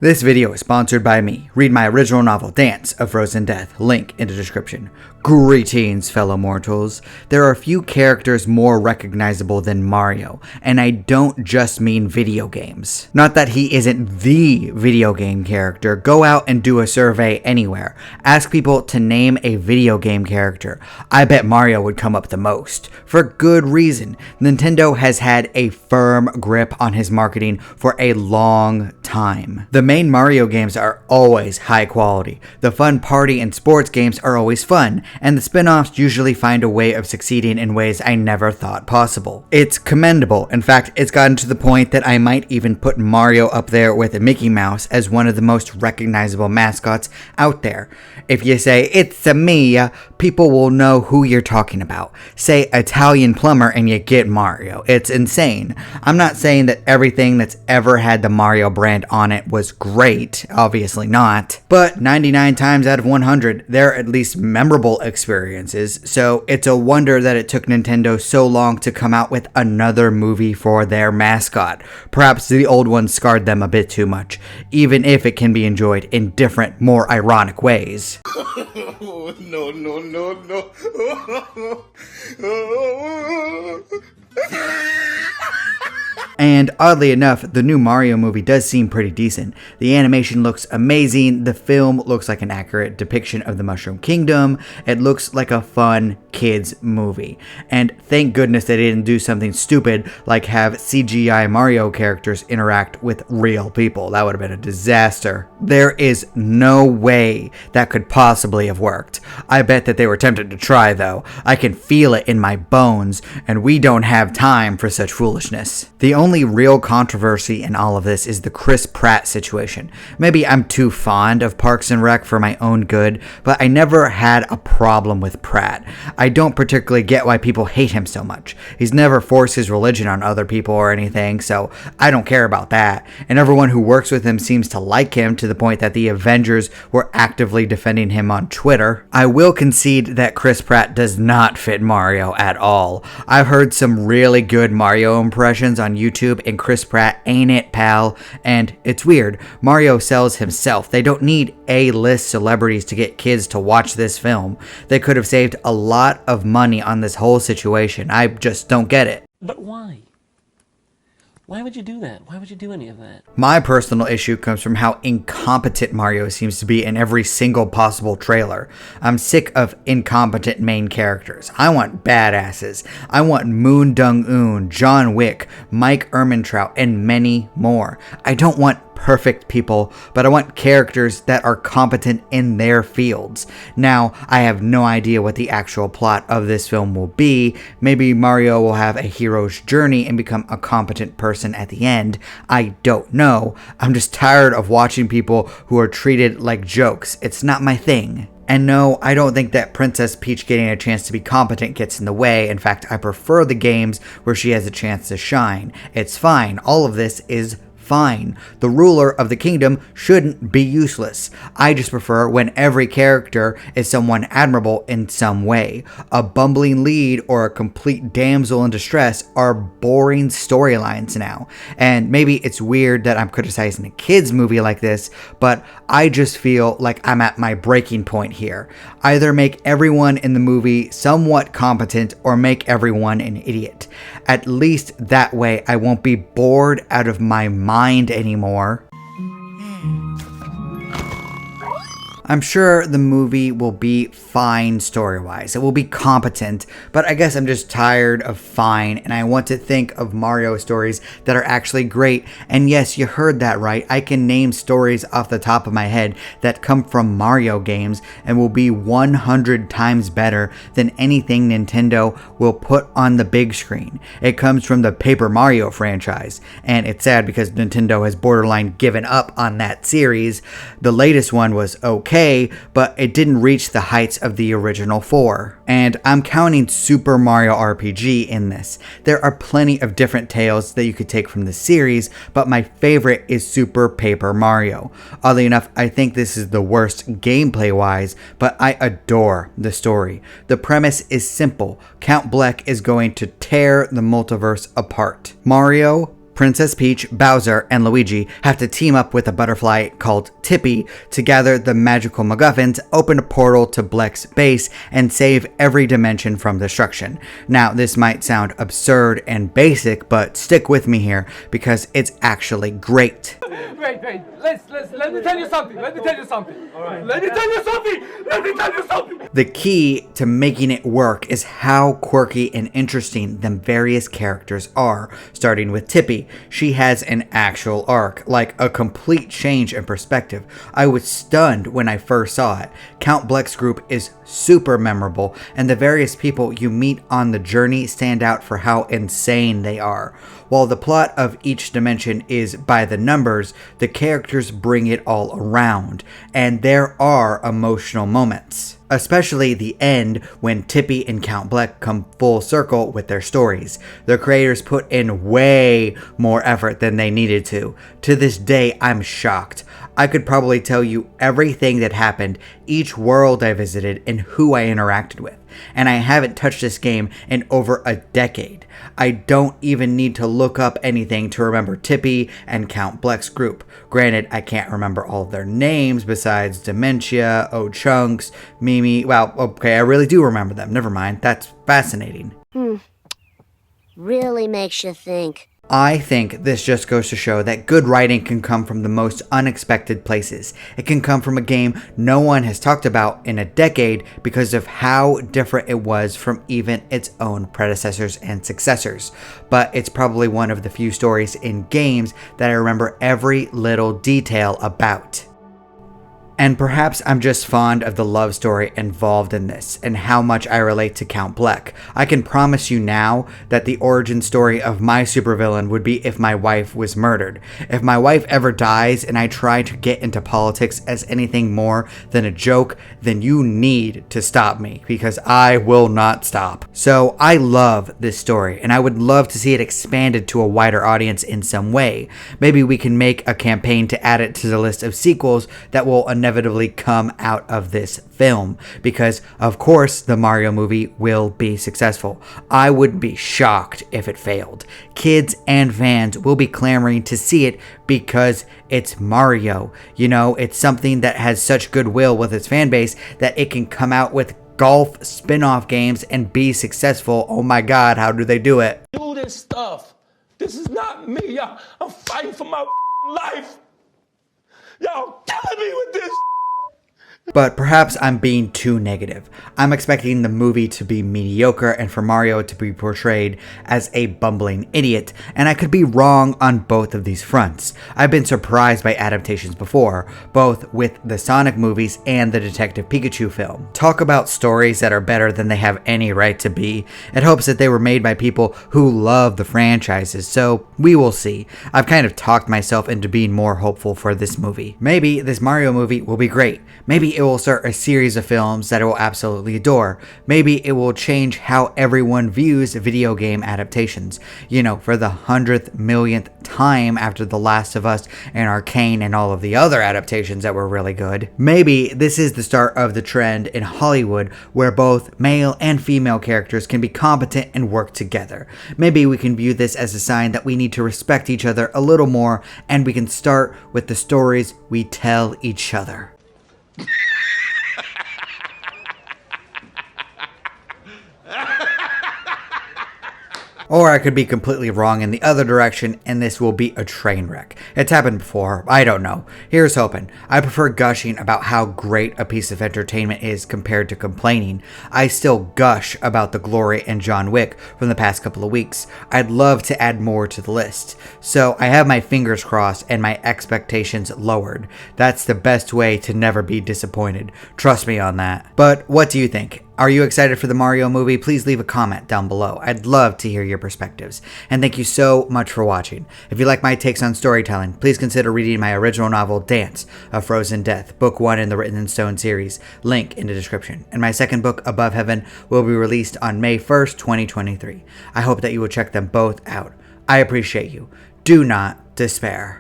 This video is sponsored by me. Read my original novel, Dance of Frozen Death, link in the description. Greetings, fellow mortals. There are few characters more recognizable than Mario, and I don't just mean video games. Not that he isn't the video game character. Go out and do a survey anywhere. Ask people to name a video game character. I bet Mario would come up the most. For good reason. Nintendo has had a firm grip on his marketing for a long time. The main Mario games are always high quality. The fun party and sports games are always fun, and the spin-offs usually find a way of succeeding in ways I never thought possible. It's commendable. In fact, it's gotten to the point that I might even put Mario up there with Mickey Mouse as one of the most recognizable mascots out there. If you say, "It's a me," people will know who you're talking about. Say Italian plumber and you get Mario. It's insane. I'm not saying that everything that's ever had the Mario brand on it was great, obviously not, but 99 times out of 100, they're at least memorable experiences, so it's a wonder that it took Nintendo so long to come out with another movie for their mascot. Perhaps the old one scarred them a bit too much, even if it can be enjoyed in different, more ironic ways. No. And oddly enough, the new Mario movie does seem pretty decent. The animation looks amazing, the film looks like an accurate depiction of the Mushroom Kingdom, it looks like a fun kids movie. And thank goodness they didn't do something stupid like have CGI Mario characters interact with real people. That would have been a disaster. There is no way that could possibly have worked. I bet that they were tempted to try though. I can feel it in my bones, and we don't have time for such foolishness. The only real controversy in all of this is the Chris Pratt situation. Maybe I'm too fond of Parks and Rec for my own good, but I never had a problem with Pratt. I don't particularly get why people hate him so much. He's never forced his religion on other people or anything, so I don't care about that. And everyone who works with him seems to like him to the point that the Avengers were actively defending him on Twitter. I will concede that Chris Pratt does not fit Mario at all. I've heard some really good Mario impressions on YouTube, and Chris Pratt ain't it, pal. And it's weird. Mario sells himself. They don't need A-list celebrities to get kids to watch this film. They could have saved a lot of money on this whole situation. I just don't get it. But why? Why would you do that? Why would you do any of that? My personal issue comes from how incompetent Mario seems to be in every single possible trailer. I'm sick of incompetent main characters. I want badasses. I want Moon Dong-un, John Wick, Mike Ehrmantraut, and many more. I don't want perfect people, but I want characters that are competent in their fields. Now, I have no idea what the actual plot of this film will be. Maybe Mario will have a hero's journey and become a competent person at the end. I don't know. I'm just tired of watching people who are treated like jokes. It's not my thing. And no, I don't think that Princess Peach getting a chance to be competent gets in the way. In fact, I prefer the games where she has a chance to shine. It's fine. All of this is fine. The ruler of the kingdom shouldn't be useless. I just prefer when every character is someone admirable in some way. A bumbling lead or a complete damsel in distress are boring storylines now. And maybe it's weird that I'm criticizing a kids movie like this, but I just feel like I'm at my breaking point here. Either make everyone in the movie somewhat competent or make everyone an idiot. At least that way I won't be bored out of my mind anymore. I'm sure the movie will be fine story-wise. It will be competent, but I guess I'm just tired of fine, and I want to think of Mario stories that are actually great. And yes, you heard that right. I can name stories off the top of my head that come from Mario games and will be 100 times better than anything Nintendo will put on the big screen. It comes from the Paper Mario franchise, and it's sad because Nintendo has borderline given up on that series. The latest one was okay, but it didn't reach the heights of the original four. And I'm counting Super Mario RPG in this. There are plenty of different tales that you could take from the series, but my favorite is Super Paper Mario. Oddly enough, I think this is the worst gameplay wise, but I adore the story. The premise is simple. Count Bleck is going to tear the multiverse apart. Mario Princess Peach, Bowser, and Luigi have to team up with a butterfly called Tippy to gather the magical MacGuffin, open a portal to Bleck's base, and save every dimension from destruction. Now, this might sound absurd and basic, but stick with me here because it's actually great. Wait. Let me tell you something. All right. Let me tell you something. The key to making it work is how quirky and interesting the various characters are, starting with Tippy. She has an actual arc, like a complete change in perspective. I was stunned when I first saw it. Count Bleck's group is super memorable, and the various people you meet on the journey stand out for how insane they are. While the plot of each dimension is by the numbers, the characters bring it all around, and there are emotional moments. Especially the end when Tippy and Count Bleck come full circle with their stories. The creators put in way more effort than they needed to. To this day, I'm shocked. I could probably tell you everything that happened, each world I visited, and who I interacted with. And I haven't touched this game in over a decade. I don't even need to look up anything to remember Tippy and Count Bleck's group. Granted, I can't remember all of their names besides Dementia, O-Chunks, Mimi. Well, okay, I really do remember them. Never mind. That's fascinating. Really makes you think. I think this just goes to show that good writing can come from the most unexpected places. It can come from a game no one has talked about in a decade because of how different it was from even its own predecessors and successors. But it's probably one of the few stories in games that I remember every little detail about. And perhaps I'm just fond of the love story involved in this and how much I relate to Count Bleck. I can promise you now that the origin story of my supervillain would be if my wife was murdered. If my wife ever dies and I try to get into politics as anything more than a joke, then you need to stop me because I will not stop. So I love this story and I would love to see it expanded to a wider audience in some way. Maybe we can make a campaign to add it to the list of sequels that will inevitably come out of this film, because of course the Mario movie will be successful. I wouldn't be shocked if it failed. Kids and fans will be clamoring to see it because it's Mario. You know, it's something that has such goodwill with its fan base that it can come out with golf spin-off games and be successful. Oh my god, how do they do it? Do this stuff. This is not me. I'm fighting for my life. Y'all killing me with this. But perhaps I'm being too negative. I'm expecting the movie to be mediocre and for Mario to be portrayed as a bumbling idiot, and I could be wrong on both of these fronts. I've been surprised by adaptations before, both with the Sonic movies and the Detective Pikachu film. Talk about stories that are better than they have any right to be. It hopes that they were made by people who love the franchises, so we will see. I've kind of talked myself into being more hopeful for this movie. Maybe this Mario movie will be great. Maybe it will start a series of films that I will absolutely adore. Maybe it will change how everyone views video game adaptations. You know, for the 100th millionth time after The Last of Us and Arcane and all of the other adaptations that were really good. Maybe this is the start of the trend in Hollywood where both male and female characters can be competent and work together. Maybe we can view this as a sign that we need to respect each other a little more, and we can start with the stories we tell each other. Or I could be completely wrong in the other direction and this will be a train wreck. It's happened before, I don't know. Here's hoping. I prefer gushing about how great a piece of entertainment is compared to complaining. I still gush about The Glory and John Wick from the past couple of weeks. I'd love to add more to the list. So I have my fingers crossed and my expectations lowered. That's the best way to never be disappointed. Trust me on that. But what do you think? Are you excited for the Mario movie? Please leave a comment down below. I'd love to hear your perspectives. And thank you so much for watching. If you like my takes on storytelling, please consider reading my original novel, Dance, A Frozen Death, Book 1 in the Written in Stone series, link in the description. And my second book, Above Heaven, will be released on May 1st, 2023. I hope that you will check them both out. I appreciate you. Do not despair.